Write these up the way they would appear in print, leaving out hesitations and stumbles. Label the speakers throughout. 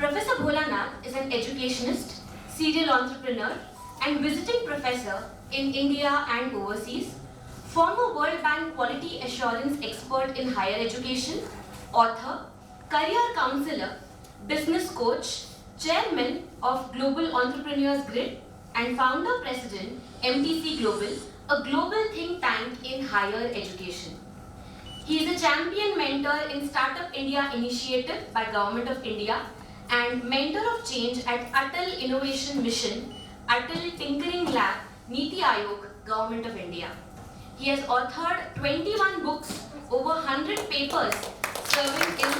Speaker 1: Professor Bholanath is an educationist, serial entrepreneur, and visiting professor in India and overseas, former World Bank Quality Assurance expert in higher education, author, career counselor, business coach, chairman of Global Entrepreneurs Grid, and founder-president MTC Global, a global think tank in higher education. He is a champion mentor in Startup India initiative by Government of India and mentor of change at Atal Innovation Mission, Atal Tinkering Lab, Niti Aayog, Government of India. He has authored 21 books, over 100 papers, serving in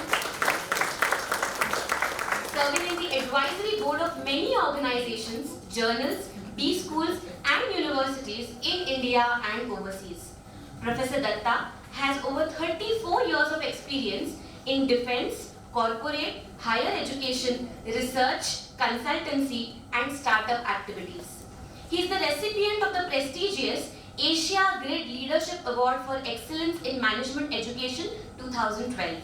Speaker 1: the advisory board of many organizations, journals, B schools and universities in India and overseas. Professor Dutta has over 34 years of experience in defense, corporate, higher education, research, consultancy and startup activities. He is the recipient of the prestigious Asia Grid Leadership Award for Excellence in Management Education 2012.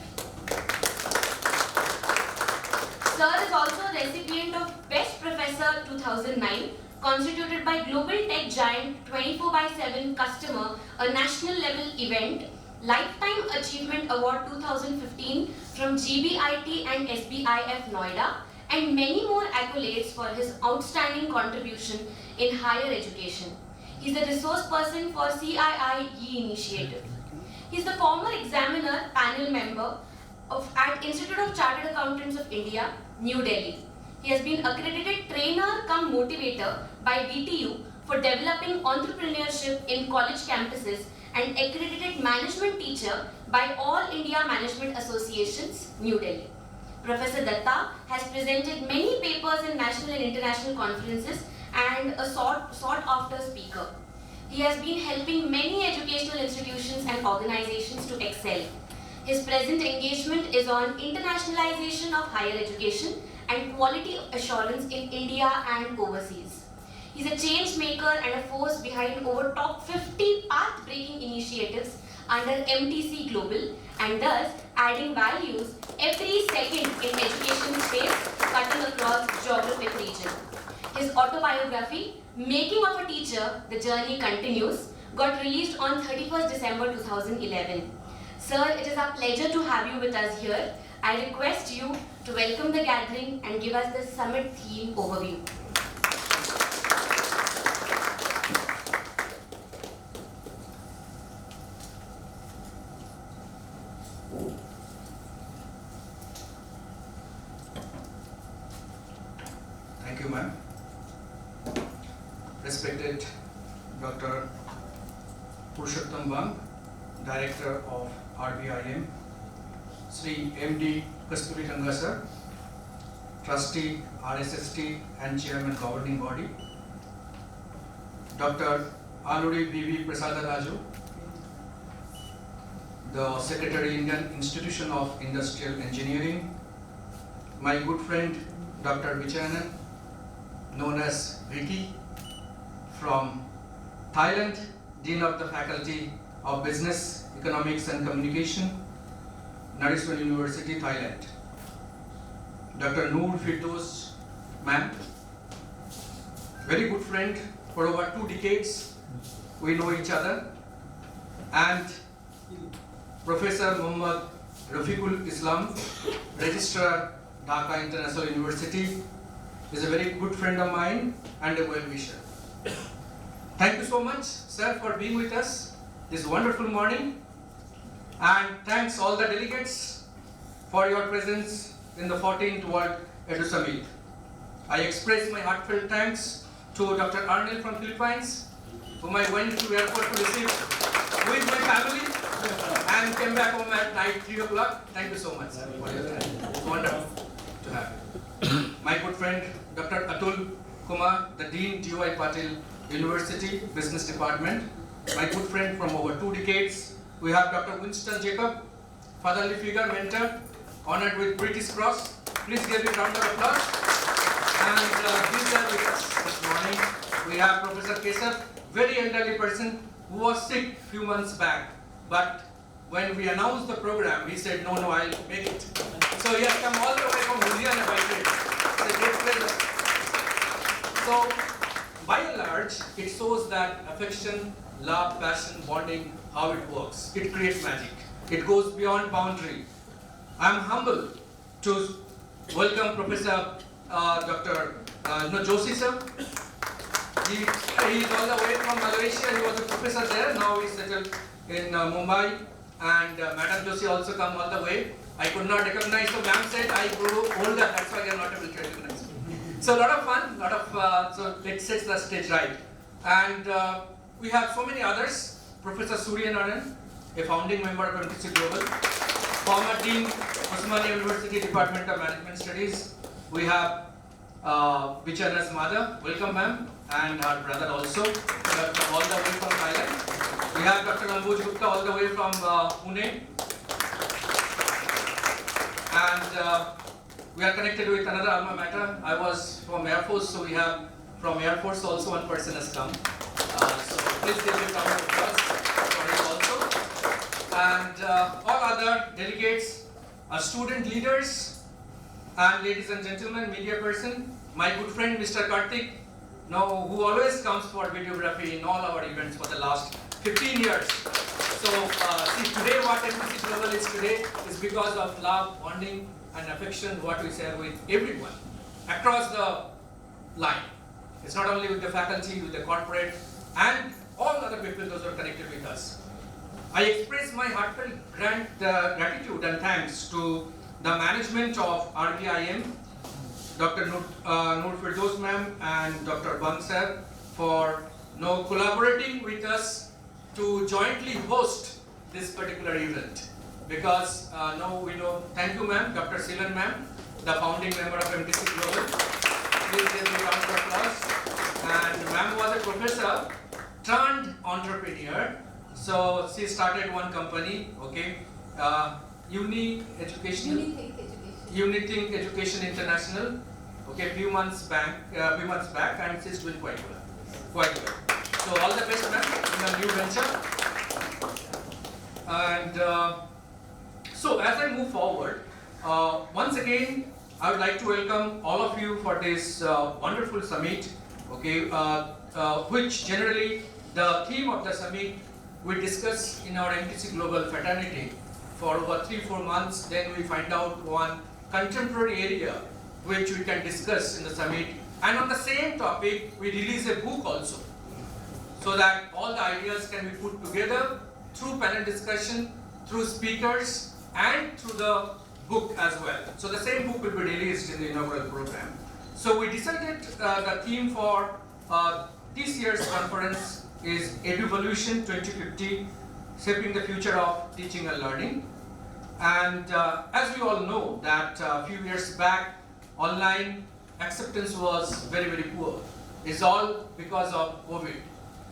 Speaker 1: Sir is also a recipient of Best Professor 2009, constituted by Global Tech Giant 24/7 Customer, a national level event, Lifetime Achievement Award 2015 from GBIT and SBIF Noida, and many more accolades for his outstanding contribution in higher education. He is the resource person for CII initiative. He is the former examiner panel member at Institute of Chartered Accountants of India, New Delhi. He has been accredited trainer cum motivator by VTU for developing entrepreneurship in college campuses and accredited management teacher by All India Management Associations, New Delhi. Professor Dutta has presented many papers in national and international conferences and a sought after speaker. He has been helping many educational institutions and organizations to excel. His present engagement is on internationalization of higher education and quality assurance in India and overseas. He is a change maker and a force behind over top 50 path-breaking initiatives under MTC Global and thus adding values every second in education space cutting across geographic region. His autobiography, Making of a Teacher, The Journey Continues, got released on 31st December 2011. Sir, it is our pleasure to have you with us here. I request you to welcome the gathering and give us the summit theme overview.
Speaker 2: Thank you, ma'am. Respected Dr. Purushottam Bang, Director of RBIM, Sri M.D. Kasturi Ranga sir, Trustee, RSST and Chairman Governing Body, Dr. Aluri B.V. Prasada Raju, the Secretary Indian Institution of Industrial Engineering, my good friend Dr. Vichayanan, known as Vicky, from Thailand, Dean of the Faculty of Business, Economics and Communication, Naresuan University, Thailand. Dr. Noor Firdaus, ma'am, very good friend for over 2 decades, we know each other, and Professor Muhammad Rafiqul Islam, Registrar, Dhaka International University, is a very good friend of mine and a well-wisher. Thank you so much, sir, for being with us this wonderful morning, and thanks all the delegates for your presence in the 14th World Edu Summit. I express my heartfelt thanks to Dr. Arnel from Philippines, whom I went to airport to receive with my family and came back home at night 3 o'clock. Thank you so much, sir, for your time. It's wonderful to have you. My good friend Dr. Atul Kumar, the Dean D.Y. Patil University Business Department. My good friend from over 2 decades. We have Dr. Winston Jacob, fatherly figure, mentor, honored with British Cross. Please give a round of applause. And he's there with us this morning. We have Professor Kesar, very elderly person who was sick few months back. But when we announced the program, he said, no, I'll make it. So he has come all the way from Louisiana by train. So, by and large, it shows that affection, love, passion, bonding, how it works. It creates magic. It goes beyond boundary. I am humbled to welcome Professor Dr. Joshi sir. He is all the way from Malaysia. He was a professor there. Now he's settled in Mumbai. And Madam Joshi also come all the way. I could not recognize. So ma'am said I grew older. That's why I am not able to recognize. So a lot of fun. So it sets the stage right. And we have so many others. Professor Surya Narayan, a founding member of MTC Global, former dean, Osmania University Department of Management Studies. We have Vichana's mother, welcome ma'am, and her brother also, all the way from Thailand. We have Dr. Amboj Gupta all the way from Pune. And we are connected with another alma mater. I was from Air Force, so we have from Air Force also one person has come. So please give a round of applause for him also. And all other delegates, student leaders, and ladies and gentlemen, media person, my good friend Mr. Karthik, who always comes for videography in all our events for the last 15 years. So see, today what MTC Global is today is because of love, bonding, and affection what we share with everyone across the line. It's not only with the faculty, with the corporate, and all other people those who are connected with us. I express my heartfelt gratitude and thanks to the management of RBIM, Dr. Noor Firdaus ma'am and Dr. Bang sir for collaborating with us to jointly host this particular event. Because thank you ma'am, Dr. Silan ma'am, the founding member of MTC Global. Please give me a round of applause. And ma'am was a professor turned entrepreneur. So she started one company, Unithink Education International, few months back, and she's doing quite well. So all the best, ma'am, in a new venture. And so as I move forward, once again, I would like to welcome all of you for this wonderful summit, which generally the theme of the summit we discuss in our MTC Global fraternity for over 3-4 months. Then we find out one contemporary area which we can discuss in the summit, and on the same topic we release a book also, so that all the ideas can be put together through panel discussion, through speakers, and through the book as well. So the same book will be released in the inaugural program. So we decided the theme for this year's conference is Eduvolution 2050, Shaping the Future of Teaching and Learning. And as we all know that a few years back, online acceptance was very, very poor. It's all because of COVID.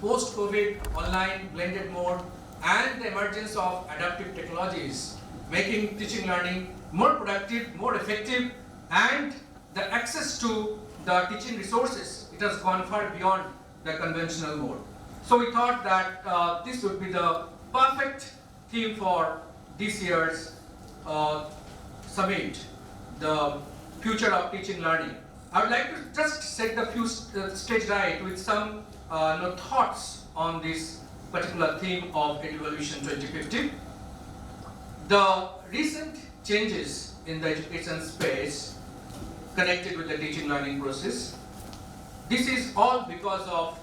Speaker 2: Post-COVID, online, blended mode, and the emergence of adaptive technologies, making teaching learning more productive, more effective, and the access to the teaching resources, it has gone far beyond the conventional mode. So we thought that this would be the perfect theme for this year's summit, the future of teaching learning. I would like to just set the stage right with some thoughts on this particular theme of Eduvolution 2050. The recent changes in the education space connected with the teaching learning process, this is all because of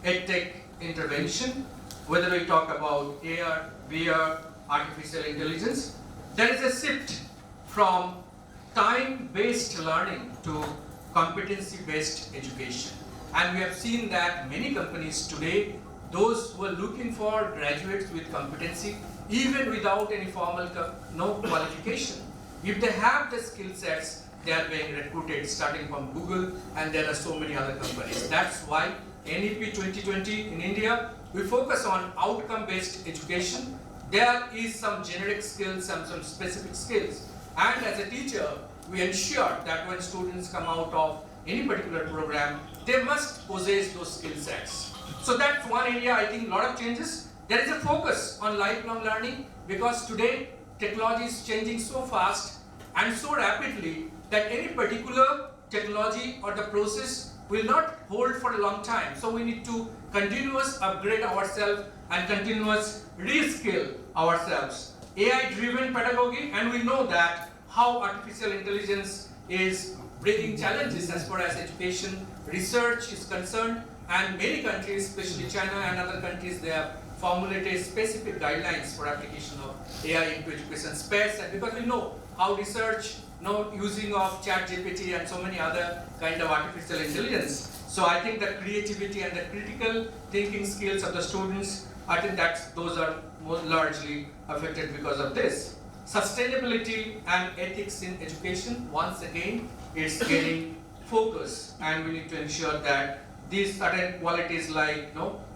Speaker 2: EdTech intervention, whether we talk about AR, VR, artificial intelligence. There is a shift from time-based learning to competency-based education. And we have seen that many companies today, those who are looking for graduates with competency, even without any formal qualification, if they have the skill sets, they are being recruited starting from Google, and there are so many other companies. That's why NEP 2020 in India, we focus on outcome-based education. There is some generic skills and some specific skills. And as a teacher, we ensure that when students come out of any particular program, they must possess those skill sets. So that's one area, I think, a lot of changes. There is a focus on lifelong learning because today technology is changing so fast and so rapidly that any particular technology or the process will not hold for a long time. So we need to continuously upgrade ourselves and continuous reskill ourselves. AI-driven pedagogy, and we know that how artificial intelligence is bringing challenges as far as education research is concerned, and many countries, especially China and other countries, they have formulated specific guidelines for application of AI into education space, and because we know how research, using of ChatGPT and so many other kind of artificial intelligence. So I think the creativity and the critical thinking skills of the students, I think those are more largely affected because of this. Sustainability and ethics in education, once again, it's getting focus, and we need to ensure that these certain qualities like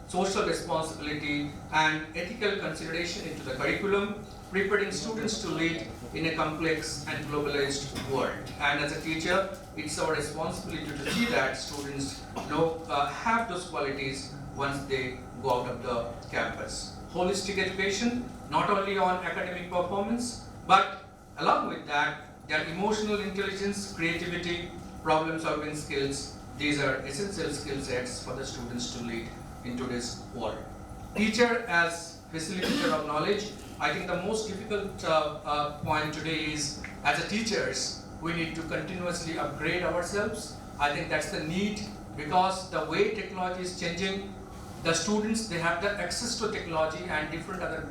Speaker 2: social responsibility and ethical consideration into the curriculum, preparing students to lead in a complex and globalized world. And as a teacher, it's our responsibility to see that students have those qualities once they go out of the campus. Holistic education, not only on academic performance, but along with that, their emotional intelligence, creativity, problem-solving skills, these are essential skill sets for the students to lead in today's world. Teacher as facilitator of knowledge, I think the most difficult point today is, as a teachers, we need to continuously upgrade ourselves. I think that's the need, because the way technology is changing, the students, they have the access to technology and different other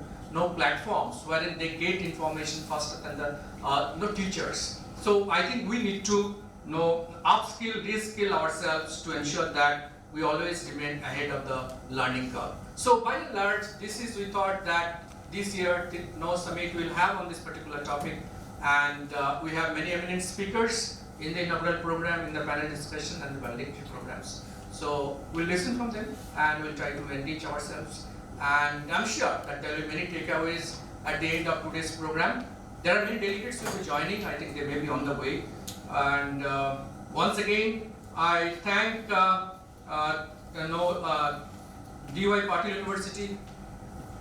Speaker 2: platforms wherein they get information faster than the teachers. So I think we need to upskill, reskill ourselves to ensure that we always remain ahead of the learning curve. So by and large, we thought that this year summit will have on this particular topic, and we have many eminent speakers in the inaugural program, in the panel discussion and the valedictory programs. So we'll listen from them and we'll try to enrich ourselves. And I'm sure that there will be many takeaways at the end of today's program. There are many delegates who will be joining. I think they may be on the way. And once again, I thank D.Y. Patil University,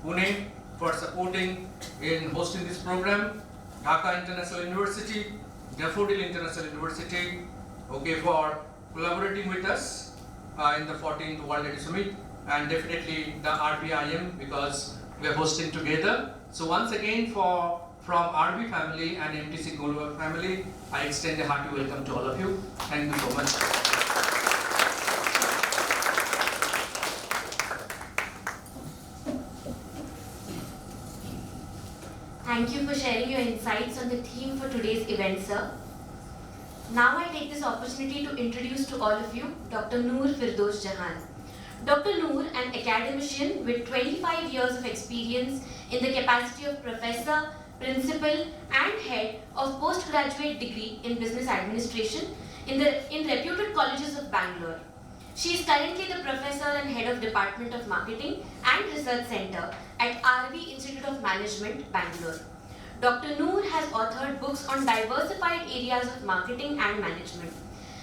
Speaker 2: Pune, for supporting in hosting this program. Dhaka International University, Daffodil International University, for collaborating with us in the 14th World Edu Summit, and definitely the RBIM, because we are hosting together. So once again, from RB family and MTC Global family, I extend a hearty welcome to all of you. Thank you so much.
Speaker 1: Thank you for sharing your insights on the theme for today's event, sir. Now I take this opportunity to introduce to all of you Dr. Noor Firdosh Jahan. Dr. Noor, an academician with 25 years of experience in the capacity of professor, principal and head of postgraduate degree in business administration in reputed colleges of Bangalore. She is currently the professor and head of Department of Marketing and Research Center at RV Institute of Management, Bangalore. Dr. Noor has authored books on diversified areas of marketing and management.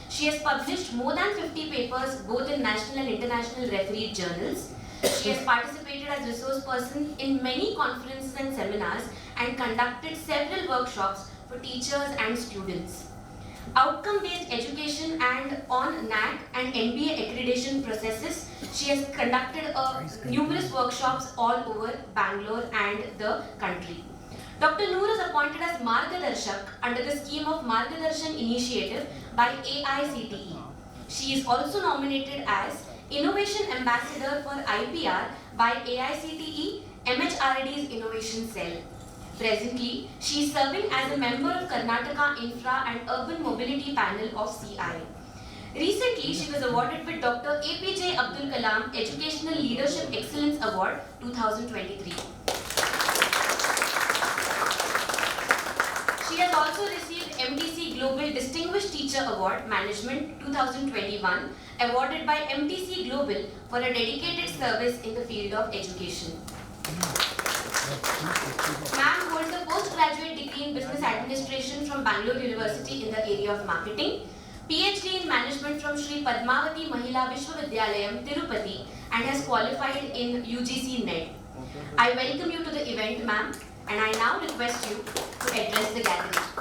Speaker 1: She has published more than 50 papers both in national and international refereed journals. She has participated as resource person in many conferences and seminars and conducted several workshops for teachers and students. Outcome-based education and on NAC and NBA accreditation processes, she has conducted numerous workshops all over Bangalore and the country. Dr. Noor is appointed as Margadarshak under the scheme of Margadarshan Initiative by AICTE. She is also nominated as Innovation Ambassador for IPR by AICTE MHRD's Innovation Cell. Presently, she is serving as a member of Karnataka Infra and Urban Mobility Panel of CI. Recently, she was awarded with Dr. APJ Abdul Kalam Educational Leadership Excellence Award 2023. She has also received MTC Global Distinguished Teacher Award Management 2021, awarded by MTC Global for a dedicated service in the field of education. Ma'am holds a postgraduate degree in Business Administration from Bangalore University in the area of marketing, PhD in Management from Sri Padmavati Mahila Vishwavidyalayam, Tirupati, and has qualified in UGC NET. I welcome you to the event, ma'am, and I now request you to address the gathering.